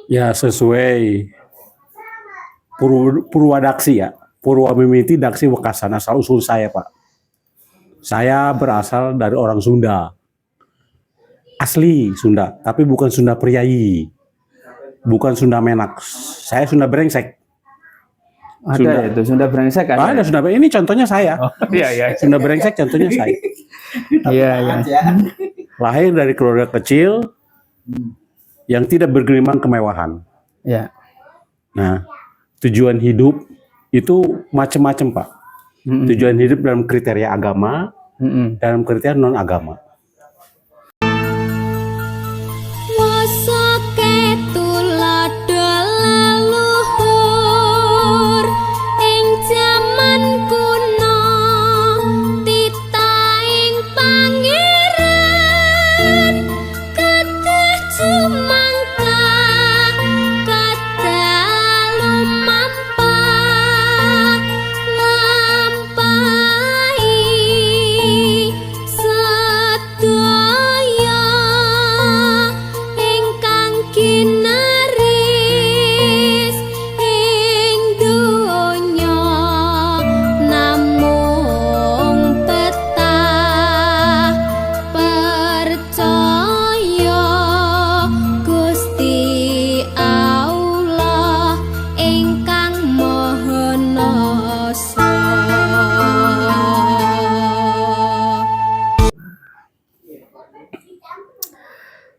Ya sesuai Purwadaksi ya, Purwamimiti Daksi Wekasan, asal usul saya Pak. Saya berasal dari orang Sunda, asli Sunda, tapi bukan Sunda Priyayi, bukan Sunda Menak. Saya Sunda Brengsek. Ada Sunda. itu Sunda Brengsek ada. Ada Sunda Brengsek. Ini contohnya saya. Iya iya. Sunda Brengsek contohnya saya. Iya iya. Lahir dari keluarga kecil yang tidak bergelimang kemewahan. Ya. Nah, tujuan hidup itu macam-macam Pak. Tujuan hidup dalam kriteria agama, dalam kriteria non agama.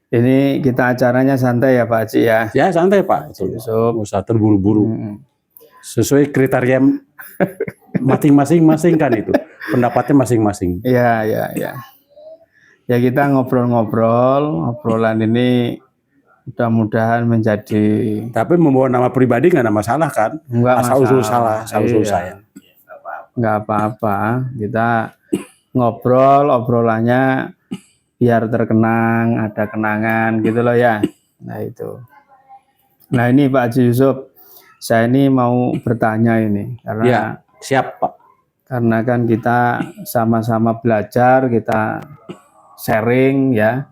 Ini kita acaranya santai ya Pak Haji ya? Ya santai Pak, nggak usah terburu-buru. Sesuai kriteria masing-masing kan itu, pendapatnya masing-masing. Iya, iya, iya. Ya kita ngobrol-ngobrol, obrolan ini mudah-mudahan menjadi. Tapi membawa nama pribadi nggak ada masalah kan? Enggak asal usul masalah. salah, asal usul saya. Nggak apa-apa, kita ngobrol, obrolannya biar terkenang, ada kenangan gitu loh ya. Nah itu. Nah ini Pak Haji Yusuf, saya ini mau bertanya ini karena Ya, siap Pak. Karena kan kita sama-sama belajar, kita sharing ya,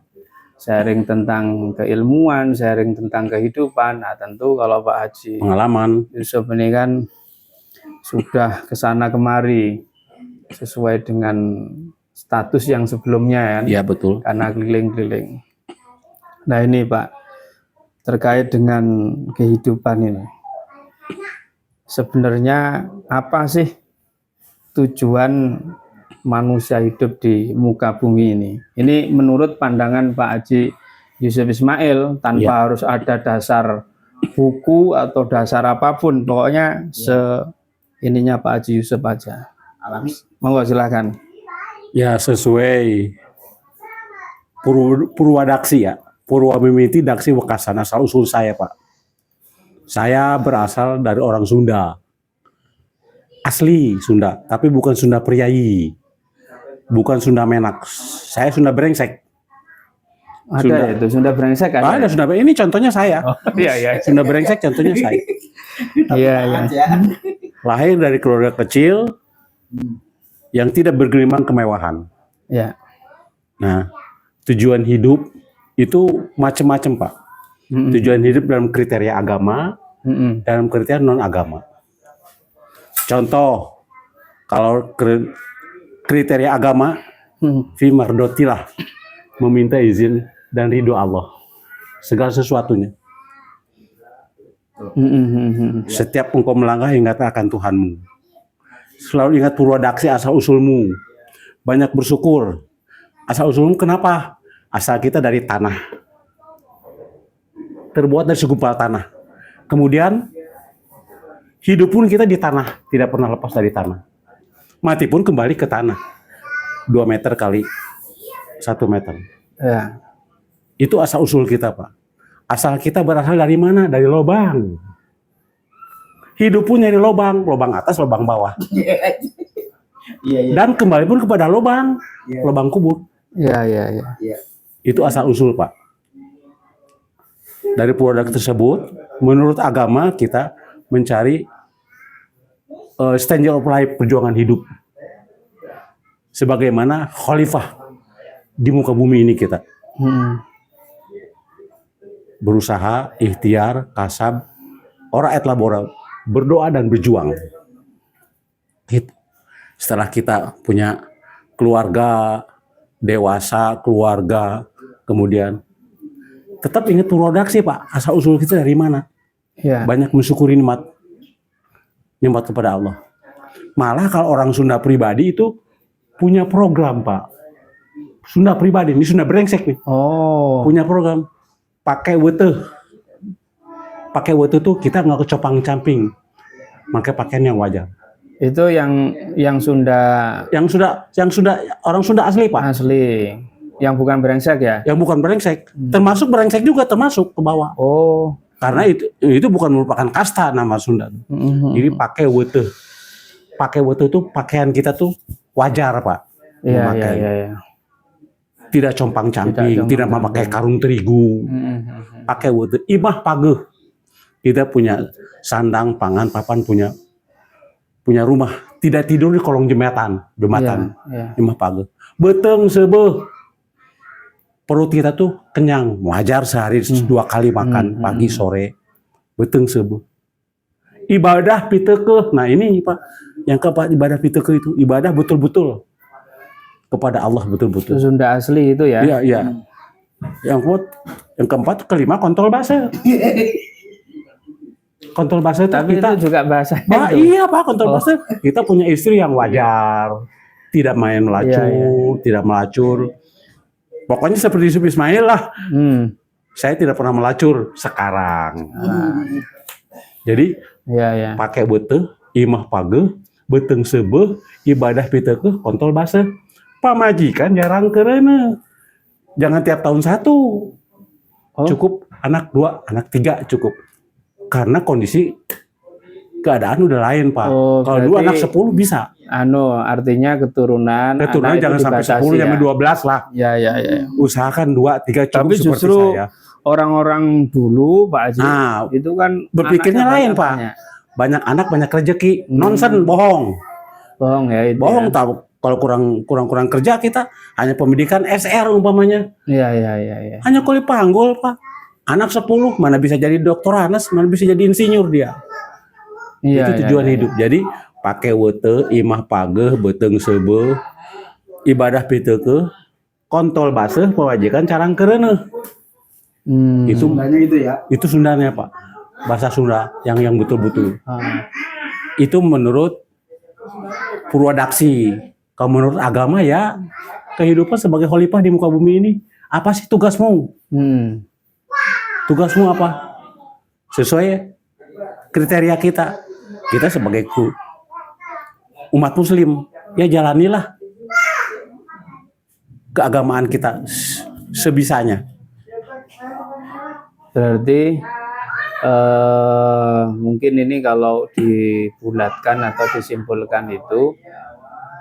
sharing tentang keilmuan, sharing tentang kehidupan. Nah tentu kalau Pak Haji Pengalaman Yusuf ini kan sudah kesana kemari sesuai dengan status yang sebelumnya ya. Iya betul. Karena keliling-keliling. Nah ini Pak, terkait dengan kehidupan ini, sebenarnya apa sih tujuan manusia hidup di muka bumi ini? Ini menurut pandangan Pak Haji Yusuf Ismail, tanpa harus ada dasar buku atau dasar apapun, pokoknya ininya Pak Haji Yusuf aja. Alami. Monggo silakan. Ya sesuai Purwadaksi ya, Purwamimiti Daksi Wekasan, asal usul saya Pak. Saya berasal dari orang Sunda, asli Sunda, tapi bukan Sunda Priyayi, bukan Sunda Menak. Saya Sunda Brengsek. Ada Sunda. itu Sunda Brengsek ada. Ada Sunda. Ini contohnya saya. Iya iya. Sunda Brengsek contohnya saya. Iya iya. Lahir dari keluarga kecil yang tidak bergelimang kemewahan. Ya. Nah, tujuan hidup itu macam-macam Pak. Tujuan hidup dalam kriteria agama, dalam kriteria non agama. Contoh, kalau kriteria agama, fi mardotilah, meminta izin dan ridho Allah, segala sesuatunya. Setiap engkau melangkah ingat akan Tuhanmu. Selalu ingat Purwadaksi asal usulmu. Banyak bersyukur. Asal usulmu kenapa? Asal kita dari tanah. Terbuat dari segumpal tanah. Kemudian hidup pun kita di tanah, tidak pernah lepas dari tanah. Mati pun kembali ke tanah. 2 meter kali 1 meter. Ya. Itu asal usul kita Pak. Asal kita berasal dari mana? Dari lubang. Hidup pun nyari lubang, lubang atas, lubang bawah. Dan kembali pun kepada lubang, lubang kubur. Iya iya iya. Itu asal usul Pak. Dari Purwadaksi tersebut, menurut agama kita mencari standard of life, perjuangan hidup. Sebagaimana khalifah di muka bumi ini kita. berusaha, ikhtiar, kasab, ora et labora, berdoa dan berjuang. Gitu. Setelah kita punya keluarga dewasa, keluarga, kemudian tetap ingat produksi Pak, asal usul kita dari mana? Ya. Banyak mensyukuri nikmat kepada Allah. Malah kalau orang Sunda pribadi itu punya program Pak. Sunda pribadi, ini Sunda brengsek nih. Oh. Punya program pakai weteh. Pakai weteh tuh kita nggak kecopang camping, pakai pakaian yang wajar. Itu yang Sunda Yang sudah orang Sunda asli Pak. asli, yang bukan brengsek ya? Yang bukan brengsek, termasuk brengsek juga termasuk ke bawah. Oh. Karena itu bukan merupakan kasta nama Sunda. Jadi pakai weteh. Pakai weteh itu pakaian kita tuh wajar Pak. Iya, Memakai. iya. Tidak compang camping, tidak memakai karung terigu. Pakai weteh, imah pageh. Kita punya sandang, pangan, papan, punya rumah. Tidak tidur di kolong jembatan. Iya. Imah pageh. Beteng sebeh. Perut kita tuh kenyang, wajar sehari 2 kali makan, pagi sore. Beteng sebeh. Ibadah pitekeh. Nah ini Pak, yang keempat ibadah pitekeh itu ibadah betul-betul kepada Allah betul-betul. Itu Sunda asli itu ya? Iya, iya. Yang keempat, kelima kontrol bahasa. Kontrol bahasa itu Tapi kita itu juga bahasa. iya Pak, kontrol bahasa. Kita punya istri yang wajar, tidak main melacur, tidak melacur. Pokoknya seperti Yusuf Ismail lah. Saya tidak pernah melacur sekarang. Jadi Iya. pakai beteh, imah pageh, beteng sebeh, ibadah pitekeh, kontrol bahasa. Pamajikan jarang kereuna. Jangan tiap tahun 1. Cukup anak 2, anak 3 cukup. Karena kondisi keadaan udah lain Pak. Kalau dulu anak 10 bisa. Artinya keturunan Jangan sampai 10 sampai 12 lah. Ya. Usahakan 2, 3 cukup. Tapi seperti justru saya. orang-orang dulu Pak Haji, itu kan berpikirnya lain Pak. Banyak anak banyak rezeki. Nonsen, bohong. Bohong ya itu. Bohong tahu. Kalau kurang kerja kita hanya pendidikan SR umpamanya. Iya. Hanya kuli panggul Pak. Anak 10 mana bisa jadi dokter Anas, mana bisa jadi insinyur dia. Iya, itu tujuan hidup. Jadi pakai weteh, imah pageh, beteng sebeh, ibadah pitekeh, kontol baseuh, pawajikan carang kereuneuh. Itu Sundanya itu ya. Itu Sundanya Pak. Bahasa Sunda yang betul-betul. Itu menurut Purwadaksi. Kalau menurut agama ya kehidupan sebagai khalifah di muka bumi ini, apa sih tugasmu? Tugasmu apa? Sesuai kriteria kita. Kita sebagai umat muslim, ya jalanilah keagamaan kita sebisanya. Berarti mungkin ini kalau dibulatkan atau disimpulkan itu,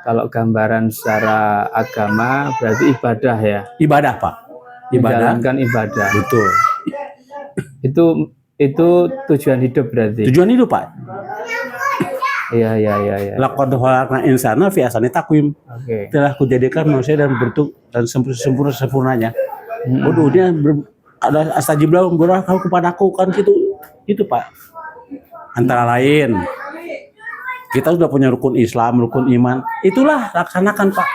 kalau gambaran secara agama berarti ibadah ya? Ibadah Pak. Menjalankan ibadah. Betul. Itu tujuan hidup berarti? Tujuan hidup Pak. Iya. Laqad khalaqna insana fi ahsani taqwim. Telah kujadikan manusia dan bentuk dan sempurnanya. Dia ada astajib lahum berkau kepadaku kan gitu Pak. Antara lain kita sudah punya rukun Islam, rukun iman. Itulah laksanakan Pak.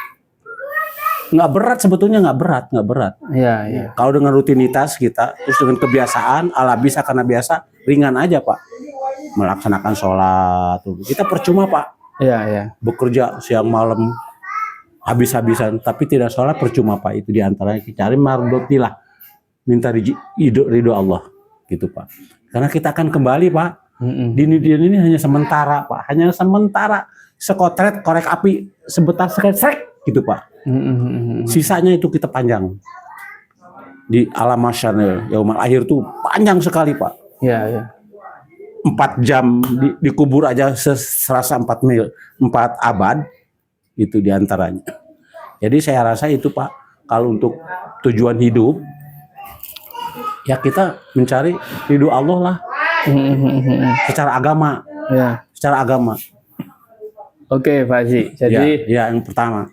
Nggak berat sebetulnya, nggak berat. Iya. Kalau dengan rutinitas kita, terus dengan kebiasaan, ala bisa karena biasa, ringan aja Pak. Melaksanakan sholat, kita percuma Pak. Iya. Bekerja siang malam, habis-habisan, tapi tidak sholat percuma Pak. Itu diantaranya cari mardotilah, minta ridho Allah, gitu Pak. Karena kita akan kembali Pak. Di dunia ini hanya sementara Pak, hanya sementara. Sekotret korek api sebentar srek gitu Pak. Sisanya itu kita panjang. Di alam masyarakat yaumul akhir tuh panjang sekali Pak. Iya. 4 jam dikubur aja serasa 4 abad itu diantaranya. Jadi saya rasa itu Pak, kalau untuk tujuan hidup ya kita mencari ridho Allah lah. Secara agama. Ya. Secara agama. Oke Pak Haji. Jadi ya yang pertama.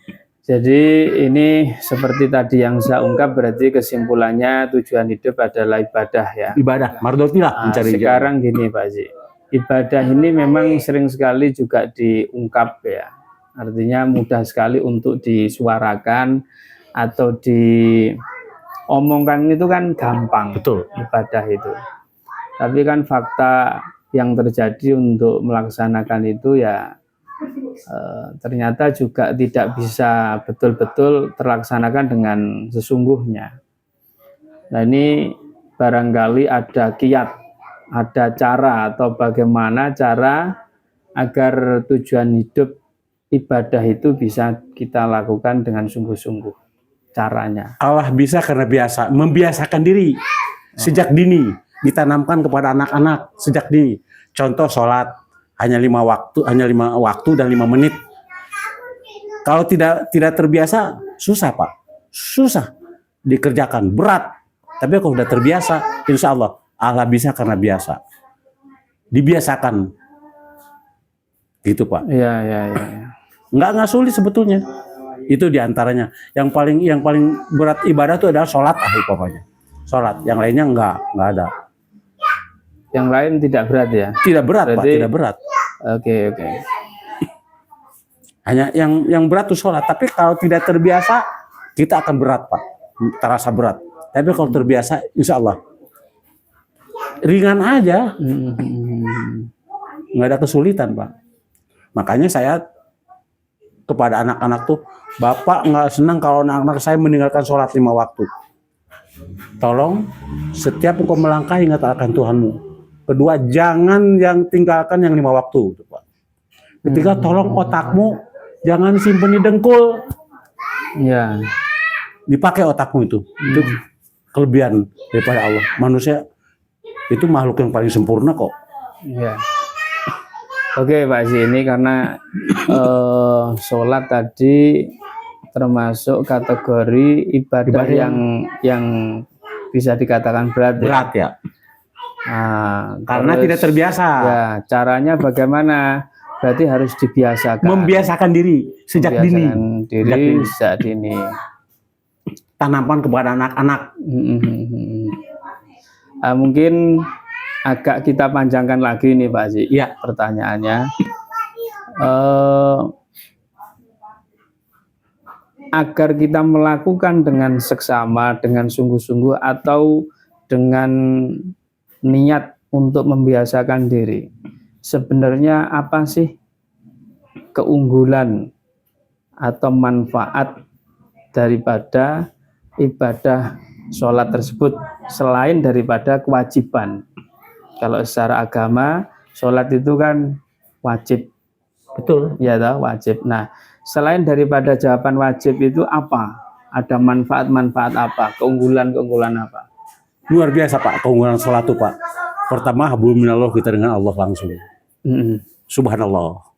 Jadi ini seperti tadi yang saya ungkap, berarti kesimpulannya tujuan hidup adalah ibadah ya. Ibadah, mardotilah Nah, mencari sekarang gini Pak Haji, ibadah ini memang sering sekali juga diungkap ya. Artinya mudah sekali untuk disuarakan atau diomongkan, itu kan gampang. Betul. Ibadah itu. Tapi kan fakta yang terjadi untuk melaksanakan itu ya ternyata juga tidak bisa betul-betul terlaksanakan dengan sesungguhnya. Nah ini barangkali ada kiat, ada cara atau bagaimana cara agar tujuan hidup ibadah itu bisa kita lakukan dengan sungguh-sungguh caranya. Allah bisa karena biasa, membiasakan diri sejak dini, ditanamkan kepada anak-anak sejak dini. Contoh sholat hanya 5 waktu dan 5 menit. Kalau tidak terbiasa susah Pak, susah dikerjakan, berat. Tapi kalau sudah terbiasa, insya Allah bisa karena biasa, dibiasakan, gitu Pak. Iya. Nggak sulit sebetulnya. Itu diantaranya. Yang paling berat ibadah itu adalah sholat, pokoknya. Sholat. Yang lainnya nggak ada. Yang lain tidak berat ya? Tidak berat, berarti, Pak. Tidak berat. Oke. Hanya yang berat itu sholat. Tapi kalau tidak terbiasa, kita akan berat Pak. Terasa berat. Tapi kalau terbiasa, insya Allah ringan aja. Nggak ada kesulitan Pak. Makanya saya kepada anak-anak tuh, Bapak nggak senang kalau anak-anak saya meninggalkan sholat 5 waktu. Tolong setiap engkau melangkah ingat akan Tuhanmu. Kedua, jangan yang tinggalkan yang 5 waktu, Pak. Ketiga, tolong otakmu jangan simpen di dengkul. Ya. Dipakai otakmu itu. Itu kelebihan daripada Allah. Manusia itu makhluk yang paling sempurna kok. Ya. Oke Pak Haji, ini karena sholat tadi termasuk kategori ibadah yang bisa dikatakan berat ya. Berat ya. Nah, karena terus, tidak terbiasa. Ya, caranya bagaimana? Berarti harus dibiasakan. Membiasakan diri sejak dini. Sejak dini. Tanamkan kepada anak-anak. Mungkin agak kita panjangkan lagi nih Pak Haji. Ya. Pertanyaannya. Agar kita melakukan dengan seksama, dengan sungguh-sungguh, atau dengan niat untuk membiasakan diri, sebenarnya apa sih keunggulan atau manfaat daripada ibadah sholat tersebut selain daripada kewajiban? Kalau secara agama sholat itu kan wajib, betul ya toh, wajib. Nah, selain daripada jawaban wajib itu apa? Ada manfaat-manfaat apa? Keunggulan-keunggulan apa? Luar biasa Pak, keunggulan sholat itu Pak. Pertama, hablum minallah, kita dengan Allah langsung. Subhanallah.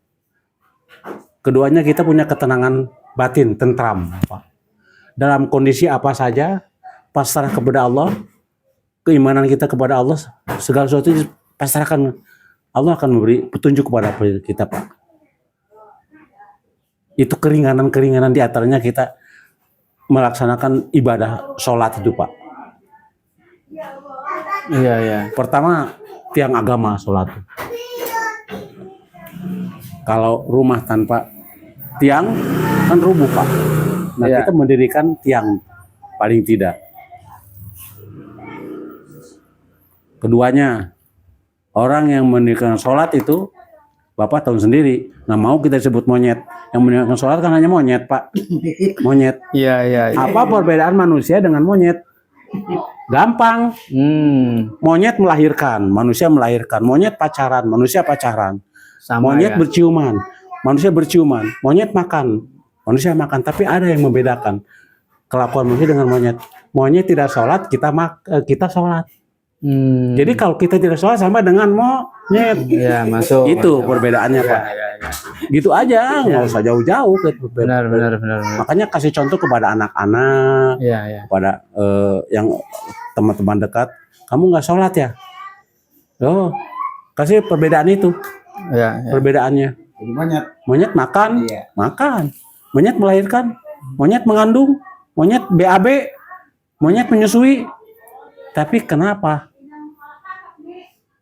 Keduanya kita punya ketenangan batin, tentram Pak. Dalam kondisi apa saja, pasrah kepada Allah, keimanan kita kepada Allah, segala sesuatu pasrahkan. Allah akan memberi petunjuk kepada kita Pak. Itu keringanan-keringanan di antaranya kita melaksanakan ibadah sholat itu Pak. Iya. Pertama, tiang agama sholat. Kalau rumah tanpa tiang kan rubuh Pak. Nah kita mendirikan tiang paling tidak. Keduanya, orang yang mendirikan sholat itu, Bapak tahu sendiri, nggak mau kita sebut monyet. Yang mendirikan sholat kan hanya monyet Pak. Monyet. Iya. Apa perbedaan manusia dengan monyet? Gampang. Monyet melahirkan, manusia melahirkan. Monyet pacaran, manusia pacaran. Sama, monyet ya? berciuman, manusia berciuman. Monyet makan, manusia makan. Tapi ada yang membedakan kelakuan manusia dengan monyet. Monyet tidak sholat, kita sholat. Jadi kalau kita tidak sholat sama dengan monyet. Ya, masuk. Itu perbedaannya Pak. Ya. Gitu aja, nggak usah jauh-jauh. Benar. Makanya kasih contoh kepada anak-anak, kepada yang teman-teman dekat. Kamu nggak sholat ya? Oh, kasih perbedaan itu. Ya. Perbedaannya. Jadi monyet Monyet makan, makan. Monyet melahirkan, monyet mengandung, monyet BAB, monyet menyusui. Tapi kenapa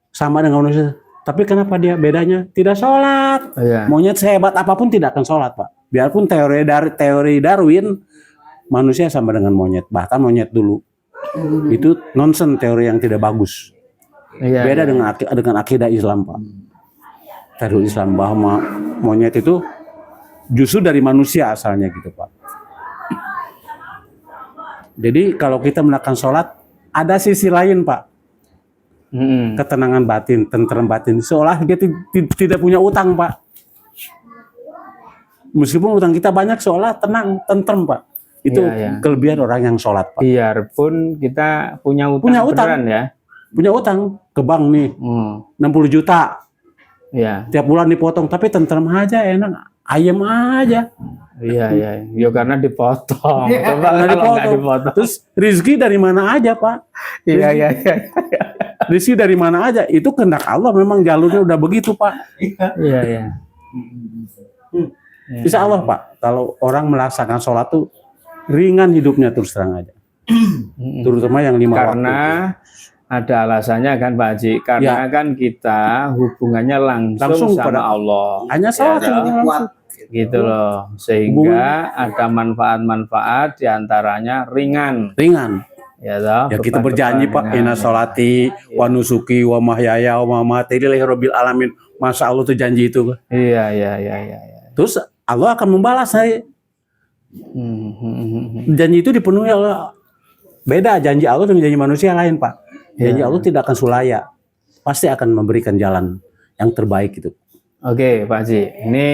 sama dengan manusia? Tapi kenapa dia bedanya? Tidak sholat. Iya. Monyet sehebat apapun tidak akan sholat, Pak. Biarpun teori Darwin, manusia sama dengan monyet. Bahkan monyet dulu. Itu nonsen, teori yang tidak bagus. Iya, Beda iya. dengan akidah Islam, Pak. Teori Islam bahwa monyet itu justru dari manusia asalnya gitu, Pak. Jadi kalau kita melakukan sholat, ada sisi lain, Pak. Mm-mm. Ketenangan batin, tenteram batin. Seolah kita tidak punya utang, Pak. Meskipun utang kita banyak, seolah tenang, tentrem, Pak. Itu Iya, iya. kelebihan orang yang sholat, Pak. Biarpun kita punya utang, Punya utang. beneran ya. Punya utang ke bank nih, 60 juta. Iya. Tiap bulan dipotong, tapi tentrem aja, enak. Ayam aja. Iya, iya. Ya karena dipotong. Coba Nggak kalau nggak dipotong. Terus rezeki dari mana aja, Pak? Iya, iya, iya. Rezeki dari mana aja? Itu kehendak Allah, memang jalurnya udah begitu, Pak. Iya, iya. Insya Allah, Pak, kalau orang melaksanakan sholat tuh ringan hidupnya, terus terang aja. Terutama yang 5 Karena waktu. ada alasannya kan Pak Haji. Karena kan kita hubungannya langsung sama pada Allah. Hanya sholat Ya, yang langsung. gitu loh. Sehingga ada manfaat-manfaat diantaranya ringan. Ringan. Ya, toh, Ya kita beban-beban berjanji, Pak, ringan. inna sholati wa nusuki wa mahyaya wa mamati lillahi rabbil alamin. Masa Allah tuh janji itu. Iya, iya, iya, iya. iya. Terus Allah akan membalas saya. Janji itu dipenuhi Allah. Beda janji Allah dengan janji manusia lain, Pak. Janji Allah tidak akan sulaya. Pasti akan memberikan jalan yang terbaik itu. Oke, Pak Haji. Ini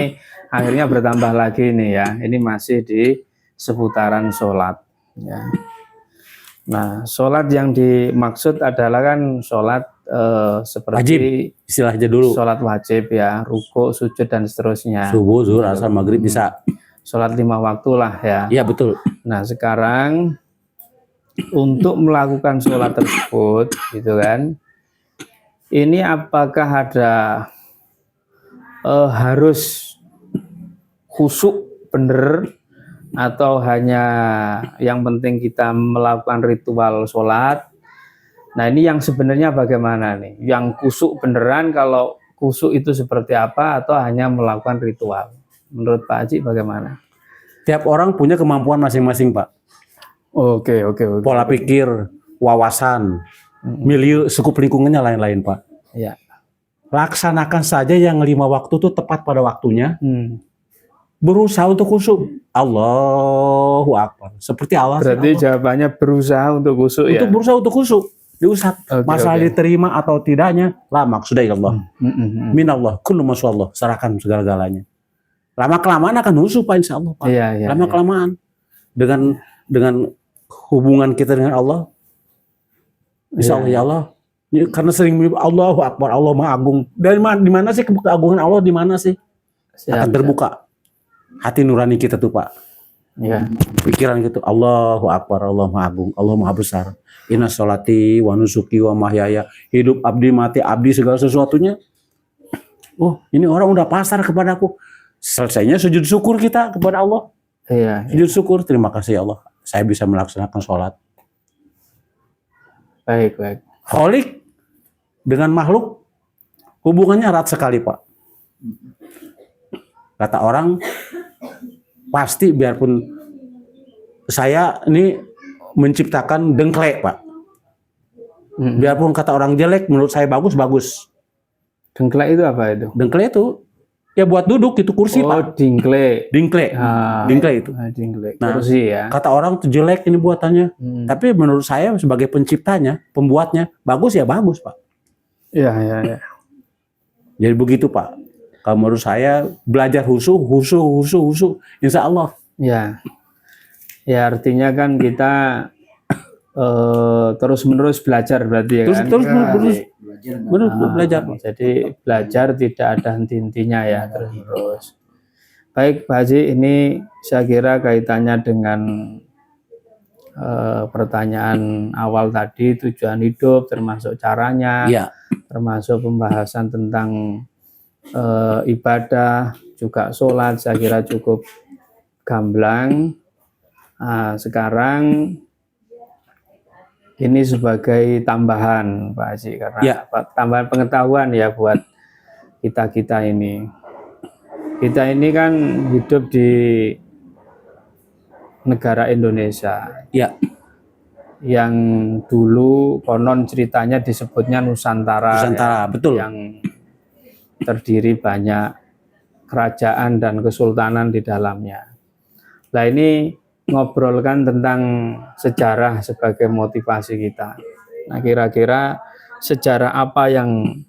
akhirnya bertambah lagi nih ya. Ini masih di seputaran sholat. Ya. Nah, sholat yang dimaksud adalah kan sholat seperti Wajib, istilahnya dulu. sholat wajib ya, ruku, sujud dan seterusnya. Subuh, zuhur, asar, maghrib bisa. Sholat 5 waktu lah ya. Iya, betul. Nah, sekarang untuk melakukan sholat tersebut, gitu kan? Ini apakah ada harus khusyuk bener atau hanya yang penting kita melakukan ritual sholat? Nah, ini yang sebenarnya bagaimana nih? Yang khusyuk beneran, kalau khusyuk itu seperti apa atau hanya melakukan ritual? Menurut Pak Haji bagaimana? Tiap orang punya kemampuan masing-masing, Pak. Oke. Pola pikir, wawasan, milieu, sukup lingkungannya lain-lain, Pak. Ya. Laksanakan saja yang 5 waktu itu tepat pada waktunya. Berusaha untuk khusyuk. Allahu Akbar. Seperti Allah. Berarti jawabannya berusaha untuk khusyuk ya? Untuk berusaha untuk khusyuk. Diusap. Masalah diterima atau tidaknya, la maksudnya ya Allah. Minallah, kullu masyaallah. Serahkan segala-galanya. Lama-kelamaan akan khusyuk, Pak, insya Allah, Pak. Iya, Lama-kelamaan. Dengan hubungan kita dengan Allah, insya Allah, ya Allah. Karena sering menyebut Allahu Akbar, Allah Maha Agung. Di mana sih keagungan Allah, di mana sih? Akan terbuka hati nurani kita tuh, Pak. Ya. Pikiran gitu, Allahu Akbar, Allah Maha Agung, Allah Maha Besar. Inna sholati wa nusuki wa mahyaya. Hidup abdi, mati abdi, segala sesuatunya. Oh, ini orang udah pasrah kepadaku. Selesainya sujud syukur kita kepada Allah. Iya. Sujud syukur, terima kasih ya Allah, saya bisa melaksanakan sholat. Baik. Kholik dengan makhluk hubungannya erat sekali, Pak. Kata orang, pasti biarpun saya ini menciptakan dengklek, Pak. Biarpun kata orang jelek, menurut saya bagus. Dengklek itu apa itu? Dengklek itu ya buat duduk, itu kursi, Pak. Dingklek. Dingklek. Dingklek itu. Dingklek. Nah, kursi ya. kata orang itu jelek ini buatannya. Tapi menurut saya sebagai penciptanya, pembuatnya, bagus ya bagus, Pak. Iya. Jadi begitu, Pak. Kalau menurut saya belajar khusyuk, insya Allah. Ya. Ya, artinya kan kita terus-menerus belajar berarti ya kan? Terus belajar. Jadi belajar tidak ada henti-hentinya ya, terus-menerus. Baik, Pak Haji, ini saya kira kaitannya dengan pertanyaan awal tadi, tujuan hidup, termasuk caranya, termasuk pembahasan tentang ibadah, juga sholat, saya kira cukup gamblang. Nah, sekarang ini sebagai tambahan Pak Haji karena Ya. tambahan pengetahuan ya buat kita ini. Kita ini kan hidup di negara Indonesia Ya, yang dulu konon ceritanya disebutnya Nusantara, Nusantara, betul. yang terdiri banyak kerajaan dan kesultanan di dalamnya. Nah ini ngobrolkan tentang sejarah sebagai motivasi kita. Nah kira-kira sejarah apa yang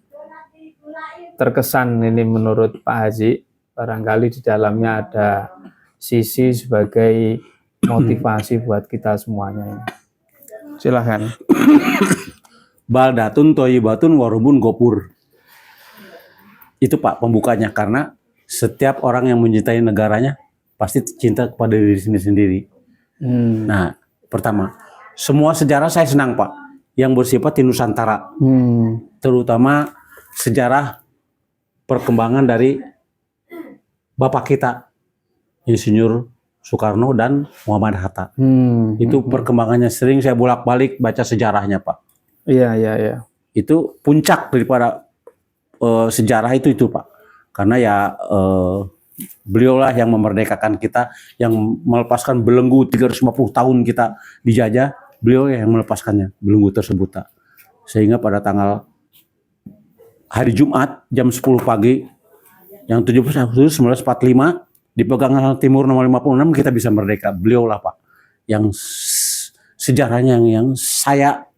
terkesan ini menurut Pak Haji? Barangkali di dalamnya ada sisi sebagai motivasi buat kita semuanya ini. Silahkan. Baldatun Toyibatun Warubun Gopur. Itu Pak pembukanya, karena setiap orang yang mencintai negaranya pasti cinta kepada diri sendiri. Nah, pertama, semua sejarah saya senang Pak, yang bersifat di Nusantara, terutama sejarah perkembangan dari Bapak kita, Insinyur Soekarno dan Muhammad Hatta. Itu perkembangannya sering saya bolak-balik baca sejarahnya Pak. Iya. Itu puncak daripada sejarah itu Pak. Karena ya beliaulah yang memerdekakan kita, yang melepaskan belenggu 350 tahun kita dijajah, beliau yang melepaskannya, belenggu tersebut. Sehingga pada tanggal hari Jumat jam 10 pagi yang 17 Agustus 1945 di Pegangan Timur nomor 56 kita bisa merdeka. Beliaulah Pak yang sejarahnya yang saya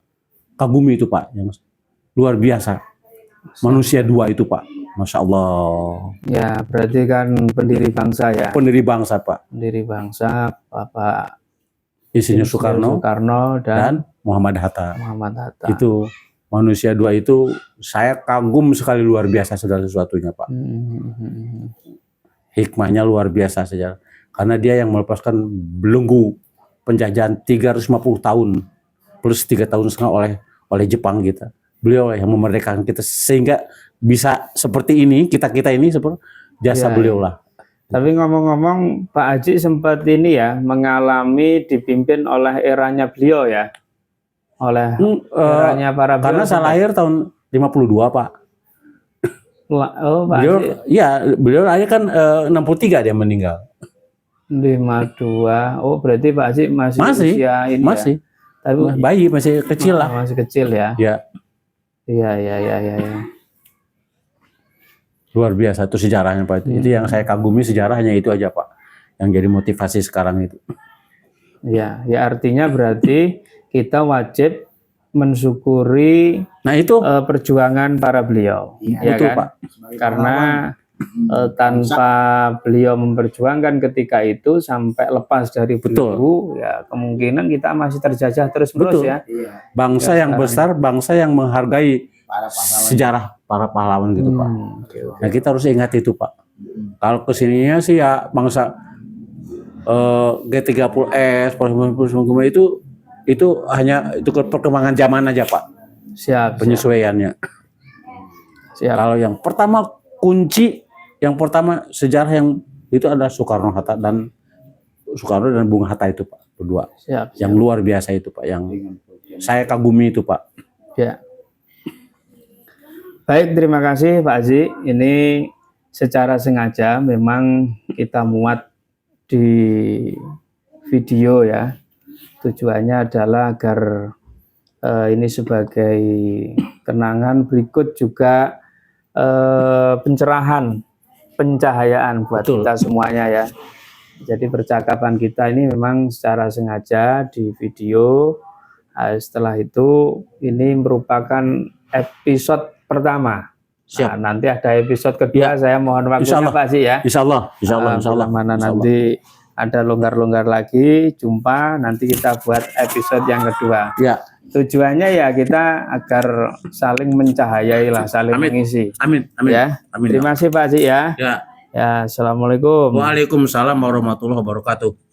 kagumi itu Pak, yang luar biasa. Manusia dua itu Pak, Masya Allah. Ya berarti kan pendiri bangsa ya. Pendiri bangsa Pak. Pendiri bangsa Bapak Insinyur Soekarno dan Muhammad Hatta. Itu manusia dua itu saya kagum sekali, luar biasa segala sesuatunya Pak. Hikmahnya luar biasa saja. Karena dia yang melepaskan belenggu penjajahan 350 tahun plus 3 tahun setengah oleh Jepang kita. Beliau yang memerdekakan kita sehingga bisa seperti ini, kita ini seperti jasa beliau lah. Tapi ngomong-ngomong Pak Haji sempat ini ya mengalami dipimpin oleh eranya beliau ya. Oleh eranya para beliau. Karena saya lahir tahun 52 Pak. Oh, Pak beliau, Haji. ya beliau lahir kan 63 dia meninggal. 52. Oh berarti Pak Haji masih usia ini masih. Ya? Tapi bayi masih kecil lah. Masih kecil ya. Iya. Luar biasa itu sejarahnya Pak. Itu yang saya kagumi, sejarahnya itu aja Pak. Yang jadi motivasi sekarang itu. Ya artinya berarti kita wajib mensyukuri perjuangan para beliau. Ya betul kan? Pak. Karena tanpa beliau memperjuangkan ketika itu sampai lepas dari belenggu, ya kemungkinan kita masih terjajah terus-menerus ya. Bangsa yang besar, bangsa yang menghargai sejarah para pahlawan gitu Pak. Nah kita harus ingat itu Pak. Kalau kesininya sih ya bangsa G30S, itu hanya itu perkembangan zaman aja Pak. Penyesuaiannya. Kalau yang pertama kunci, yang pertama sejarah yang itu adalah Soekarno dan Bung Hatta itu Pak, berdua. Yang luar biasa itu Pak, yang saya kagumi itu Pak. Ya. Baik, terima kasih Pak Haji. Ini secara sengaja memang kita muat di video ya. Tujuannya adalah agar ini sebagai kenangan, berikut juga pencahayaan buat kita semuanya ya. Jadi percakapan kita ini memang secara sengaja di video. Setelah itu ini merupakan episode pertama. Nah, nanti ada episode kedua, saya mohon waktunya Pak Haji ya. Insya Allah. Mana nanti ada longgar-longgar lagi, jumpa, nanti kita buat episode yang kedua. Ya. Tujuannya ya kita agar saling mencahayai lah, saling mengisi. Amin. Ya. Terima kasih Pak Haji ya. Ya. Assalamualaikum. Waalaikumsalam warahmatullahi wabarakatuh.